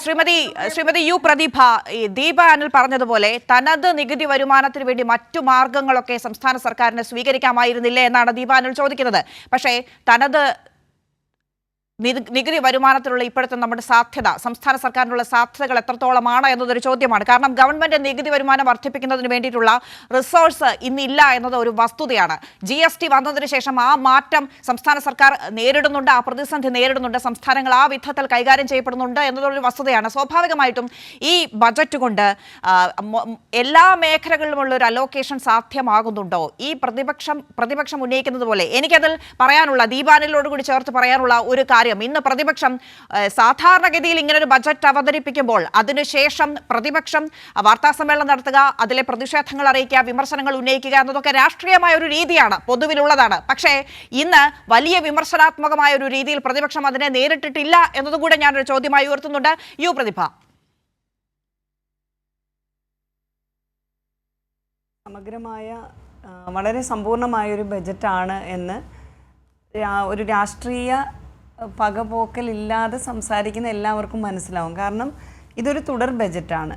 Shrimati U പ്രതിഭ, ഈ ദീപ അനിൽ പറഞ്ഞതുപോലെ തനത് നികുതി വരുമാനത്തിന് വേണ്ടി മറ്റു മാർഗങ്ങളൊക്കെ സംസ്ഥാന സർക്കാരിന് സ്വീകരിക്കാമായിരുന്നില്ലേ എന്നാണ് ദീപ അനിൽ ചോദിക്കുന്നത്. പക്ഷേ തനത് നികുതി വരുമാനത്തിലുള്ള ഇപ്പോഴത്തെ നമ്മുടെ സാധ്യത, സംസ്ഥാന സർക്കാരിനുള്ള സാധ്യതകൾ എത്രത്തോളമാണ് എന്നതൊരു ചോദ്യമാണ്. കാരണം ഗവൺമെന്റ് നികുതി വരുമാനം വർദ്ധിപ്പിക്കുന്നതിന് വേണ്ടിയിട്ടുള്ള റിസോഴ്സ് ഇന്നില്ല എന്നത് ഒരു വസ്തുതയാണ്. GST വന്നതിന് ശേഷം ആ മാറ്റം സംസ്ഥാന സർക്കാർ നേരിടുന്നുണ്ട്, ആ പ്രതിസന്ധി നേരിടുന്നുണ്ട്, സംസ്ഥാനങ്ങൾ ആ വിധത്തിൽ കൈകാര്യം ചെയ്യപ്പെടുന്നുണ്ട് എന്നതൊരു വസ്തുതയാണ്. സ്വാഭാവികമായിട്ടും ഈ ബജറ്റ് കൊണ്ട് എല്ലാ മേഖലകളിലുമുള്ള ഒരു അലോക്കേഷൻ സാധ്യമാകുന്നുണ്ടോ? ഈ പ്രതിപക്ഷം ഉന്നയിക്കുന്നത് പോലെ എനിക്കതിൽ പറയാനുള്ള, ദീപാനിലോട് കൂടി ചേർത്ത് പറയാനുള്ള ഒരു കാര്യം, ഇന്ന് പ്രതിപക്ഷം സാധാരണഗതിയിൽ ഇങ്ങനൊരു ബജറ്റ് അവതരിപ്പിക്കുമ്പോൾ അതിനുശേഷം പ്രതിപക്ഷം വാർത്താ സമ്മേളനം നടത്തുക, അതിലെ പ്രതിഷേധങ്ങൾ അറിയിക്കുക, വിമർശനങ്ങൾ ഉന്നയിക്കുക എന്നതൊക്കെ രാഷ്ട്രീയമായ ഒരു രീതിയാണ്, പൊതുവിലുള്ളതാണ്. പക്ഷേ ഇന്ന് വലിയ വിമർശനാത്മകമായ ഒരു രീതിയിൽ പ്രതിപക്ഷം അതിനെ നേരിട്ടിട്ടില്ല എന്നതുകൂടെ ഞാനൊരു ചോദ്യമായി ഉയർത്തുന്നുണ്ട്. യു പ്രതിഭ. സമഗ്രമായ വളരെ സമ്പൂർണമായൊരു ബജറ്റാണ് എന്ന് ഒരു രാഷ്ട്രീയ പകപോക്കലില്ലാതെ സംസാരിക്കുന്ന എല്ലാവർക്കും മനസ്സിലാവും. കാരണം ഇതൊരു തുടർ ബജറ്റാണ്.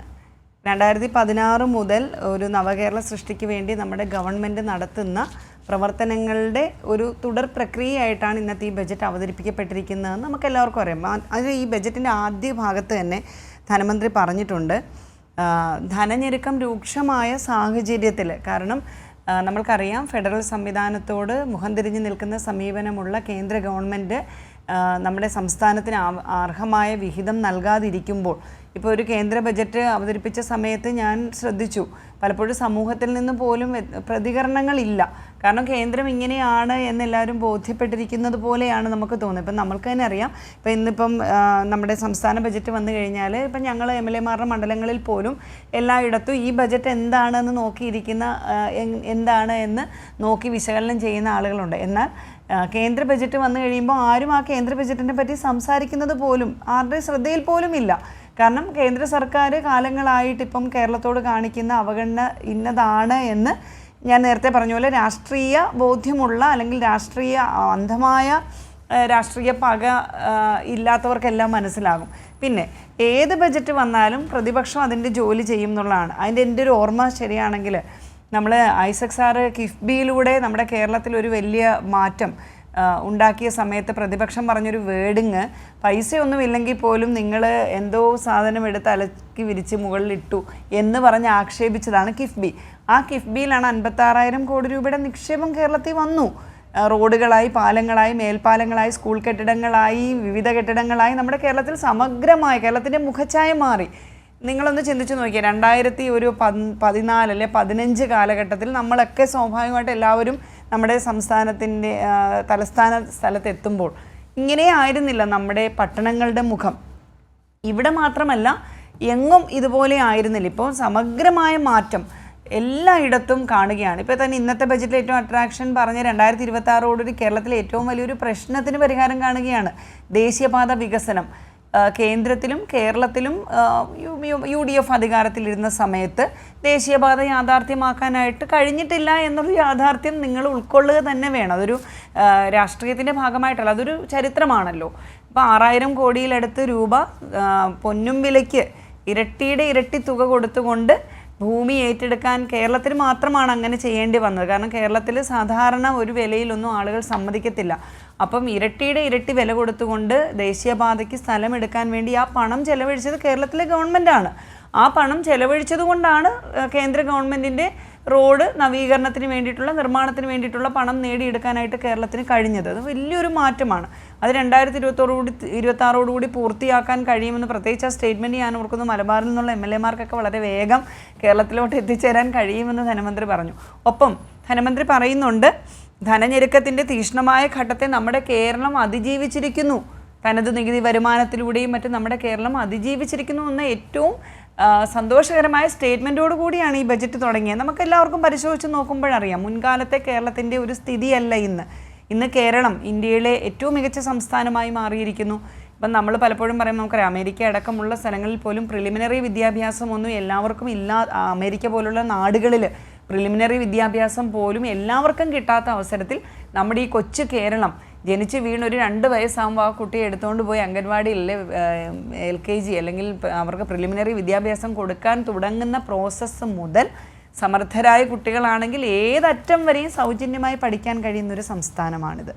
2016 മുതൽ ഒരു നവകേരള സൃഷ്ടിക്ക് വേണ്ടി നമ്മുടെ ഗവൺമെൻറ് നടത്തുന്ന പ്രവർത്തനങ്ങളുടെ ഒരു തുടർ പ്രക്രിയയായിട്ടാണ് ഇന്നത്തെ ഈ ബജറ്റ് അവതരിപ്പിക്കപ്പെട്ടിരിക്കുന്നതെന്ന് നമുക്ക് എല്ലാവർക്കും അറിയാം. അത് ഈ ബജറ്റിൻ്റെ ആദ്യ ഭാഗത്ത് തന്നെ ധനമന്ത്രി പറഞ്ഞിട്ടുണ്ട്, ധനഞ്ഞെരുക്കം രൂക്ഷമായ സാഹചര്യത്തിൽ, കാരണം നമ്മൾക്കറിയാം ഫെഡറൽ സംവിധാനത്തോട് മുഖം തിരിഞ്ഞു നിൽക്കുന്ന സമീപനമുള്ള കേന്ദ്ര ഗവൺമെൻറ് നമ്മുടെ സംസ്ഥാനത്തിന് അർഹമായ വിഹിതം നൽകാതിരിക്കുമ്പോൾ, ഇപ്പോൾ ഒരു കേന്ദ്ര ബജറ്റ് അവതരിപ്പിച്ച സമയത്ത് ഞാൻ ശ്രദ്ധിച്ചു, പലപ്പോഴും സമൂഹത്തിൽ നിന്ന് പോലും പ്രതികരണങ്ങളില്ല. കാരണം കേന്ദ്രം ഇങ്ങനെയാണ് എന്നെല്ലാവരും ബോധ്യപ്പെട്ടിരിക്കുന്നത് പോലെയാണ് നമുക്ക് തോന്നുന്നത്. ഇപ്പം നമ്മൾക്ക് തന്നെ അറിയാം, ഇപ്പം ഇന്നിപ്പം നമ്മുടെ സംസ്ഥാന ബജറ്റ് വന്നു കഴിഞ്ഞാൽ ഇപ്പം ഞങ്ങൾ MLA-മാരുടെ മണ്ഡലങ്ങളിൽ പോലും എല്ലായിടത്തും ഈ ബജറ്റ് എന്താണെന്ന് നോക്കിയിരിക്കുന്ന, എന്താണ് എന്ന് നോക്കി വിശകലനം ചെയ്യുന്ന ആളുകളുണ്ട്. എന്നാൽ കേന്ദ്ര ബജറ്റ് വന്നു കഴിയുമ്പോൾ ആരും ആ കേന്ദ്ര ബജറ്റിനെ പറ്റി സംസാരിക്കുന്നത് പോലും ആരുടെ ശ്രദ്ധയിൽ പോലും ഇല്ല. കാരണം കേന്ദ്ര സർക്കാർ കാലങ്ങളായിട്ട് ഇപ്പം കേരളത്തോട് കാണിക്കുന്ന അവഗണന ഇന്നതാണ് എന്ന് ഞാൻ നേരത്തെ പറഞ്ഞ പോലെ രാഷ്ട്രീയ ബോധ്യമുള്ള, അല്ലെങ്കിൽ അന്ധമായ രാഷ്ട്രീയ പക ഇല്ലാത്തവർക്കെല്ലാം കിഫ്ബിയെല്ലാം പിന്നെ ഏത് ബജറ്റ് വന്നാലും പ്രതിപക്ഷം അതിൻ്റെ ജോലി ചെയ്യും എന്നുള്ളതാണ്. അതിൻ്റെ എൻ്റെ ഒരു ഓർമ്മ ശരിയാണെങ്കിൽ നമ്മൾ ഐസക് സാറ് കിഫ്ബിയിലൂടെ നമ്മുടെ കേരളത്തിൽ ഒരു വലിയ മാറ്റം ഉണ്ടാക്കിയ സമയത്ത് പ്രതിപക്ഷം പറഞ്ഞൊരു വേർഡിങ്, പൈസയൊന്നും ഇല്ലെങ്കിൽ പോലും നിങ്ങൾ എന്തോ സാധനം എടുത്ത് അലക്കി വിരിച്ച് മുകളിലിട്ടു എന്ന് പറഞ്ഞ് ആക്ഷേപിച്ചതാണ് കിഫ്ബി. ആ കിഫ്ബിയിലാണ് 56,000 കോടി രൂപയുടെ നിക്ഷേപം കേരളത്തിൽ വന്നു. റോഡുകളായി, പാലങ്ങളായി, മേൽപ്പാലങ്ങളായി, സ്കൂൾ കെട്ടിടങ്ങളായി, വിവിധ കെട്ടിടങ്ങളായി നമ്മുടെ കേരളത്തിൽ സമഗ്രമായി കേരളത്തിൻ്റെ മുഖച്ഛായ മാറി. നിങ്ങളൊന്ന് ചിന്തിച്ച് നോക്കിയാൽ 2014 അല്ലെ 15 കാലഘട്ടത്തിൽ നമ്മളൊക്കെ സ്വാഭാവികമായിട്ട് എല്ലാവരും നമ്മുടെ സംസ്ഥാനത്തിൻ്റെ തലസ്ഥാന സ്ഥലത്തെത്തുമ്പോൾ ഇങ്ങനെ ആയിരുന്നില്ല നമ്മുടെ പട്ടണങ്ങളുടെ മുഖം. ഇവിടെ മാത്രമല്ല, എങ്ങും ഇതുപോലെ ആയിരുന്നില്ല. ഇപ്പോൾ സമഗ്രമായ മാറ്റം എല്ലായിടത്തും കാണുകയാണ്. ഇപ്പോൾ തന്നെ ഇന്നത്തെ ബജറ്റിൽ ഏറ്റവും അട്രാക്ഷൻ പറഞ്ഞ 2026 കേരളത്തിലെ ഏറ്റവും വലിയൊരു പ്രശ്നത്തിന് പരിഹാരം കാണുകയാണ്, ദേശീയപാത വികസനം. കേന്ദ്രത്തിലും കേരളത്തിലും UDF അധികാരത്തിലിരുന്ന സമയത്ത് ദേശീയപാത യാഥാർത്ഥ്യമാക്കാനായിട്ട് കഴിഞ്ഞിട്ടില്ല എന്നൊരു യാഥാർത്ഥ്യം നിങ്ങൾ ഉൾക്കൊള്ളുക തന്നെ വേണം. അതൊരു രാഷ്ട്രീയത്തിൻ്റെ ഭാഗമായിട്ടല്ല, അതൊരു ചരിത്രമാണല്ലോ. ഇപ്പോൾ 6,000 കോടിയിലടുത്ത് രൂപ പൊന്നും വിലയ്ക്ക് ഇരട്ടിയുടെ ഇരട്ടി തുക കൊടുത്തുകൊണ്ട് ഭൂമി ഏറ്റെടുക്കാൻ കേരളത്തിൽ മാത്രമാണ് അങ്ങനെ ചെയ്യേണ്ടി വന്നത്. കാരണം കേരളത്തിൽ സാധാരണ ഒരു വിലയിലൊന്നും ആളുകൾ സമ്മതിക്കത്തില്ല. അപ്പം ഇരട്ടിയുടെ ഇരട്ടി വില കൊടുത്തുകൊണ്ട് ദേശീയപാതയ്ക്ക് സ്ഥലം എടുക്കാൻ വേണ്ടി ആ പണം ചെലവഴിച്ചത് കേരളത്തിലെ ഗവൺമെൻറ്റാണ്. ആ പണം ചെലവഴിച്ചത് കൊണ്ടാണ് കേന്ദ്ര ഗവൺമെൻറ്റിൻ്റെ റോഡ് നവീകരണത്തിന് വേണ്ടിയിട്ടുള്ള, നിർമ്മാണത്തിന് വേണ്ടിയിട്ടുള്ള പണം നേടിയെടുക്കാനായിട്ട് കേരളത്തിന് കഴിഞ്ഞത്. അത് വലിയൊരു മാറ്റമാണ്. അത് 2026 പൂർത്തിയാക്കാൻ കഴിയുമെന്ന്, പ്രത്യേകിച്ച് ആ സ്റ്റേറ്റ്മെൻറ്റ് ഞാൻ ഓർക്കുന്നു, മലബാറിൽ നിന്നുള്ള MLA-മാർക്കൊക്കെ വളരെ വേഗം കേരളത്തിലോട്ട് എത്തിച്ചേരാൻ കഴിയുമെന്ന് ധനമന്ത്രി പറഞ്ഞു. ഒപ്പം ധനമന്ത്രി പറയുന്നുണ്ട്, ധനഞ്ഞെരുക്കത്തിൻ്റെ തീക്ഷ്ണമായ ഘട്ടത്തെ നമ്മുടെ കേരളം അതിജീവിച്ചിരിക്കുന്നു, തനത് നികുതി വരുമാനത്തിലൂടെയും മറ്റും നമ്മുടെ കേരളം അതിജീവിച്ചിരിക്കുന്നു എന്ന ഏറ്റവും സന്തോഷകരമായ സ്റ്റേറ്റ്മെൻറ്റോട് കൂടിയാണ് ഈ ബജറ്റ് തുടങ്ങിയത്. നമുക്കെല്ലാവർക്കും പരിശോധിച്ച് നോക്കുമ്പോഴറിയാം, മുൻകാലത്തെ കേരളത്തിൻ്റെ ഒരു സ്ഥിതിയല്ല ഇന്ന് കേരളം ഇന്ത്യയിലെ ഏറ്റവും മികച്ച സംസ്ഥാനമായി മാറിയിരിക്കുന്നു. ഇപ്പം നമ്മൾ പലപ്പോഴും പറയുമ്പോൾ നമുക്കറിയാം, അമേരിക്ക അടക്കമുള്ള സ്ഥലങ്ങളിൽ പോലും പ്രിലിമിനറി വിദ്യാഭ്യാസമൊന്നും എല്ലാവർക്കും അമേരിക്ക പോലുള്ള നാടുകളിൽ പ്രിലിമിനറി വിദ്യാഭ്യാസം പോലും എല്ലാവർക്കും കിട്ടാത്ത അവസരത്തിൽ നമ്മുടെ ഈ കൊച്ചു കേരളം ജനിച്ച് വീണ് ഒരു 2 വയസ്സാകുമ്പോൾ ആ കുട്ടിയെ എടുത്തുകൊണ്ട് പോയി അംഗൻവാടിയിലെ LKG അല്ലെങ്കിൽ അവർക്ക് പ്രിലിമിനറി വിദ്യാഭ്യാസം കൊടുക്കാൻ തുടങ്ങുന്ന പ്രോസസ്സ് മുതൽ സമർത്ഥരായ കുട്ടികളാണെങ്കിൽ ഏതറ്റം വരെയും സൗജന്യമായി പഠിക്കാൻ കഴിയുന്നൊരു സംസ്ഥാനമാണിത്.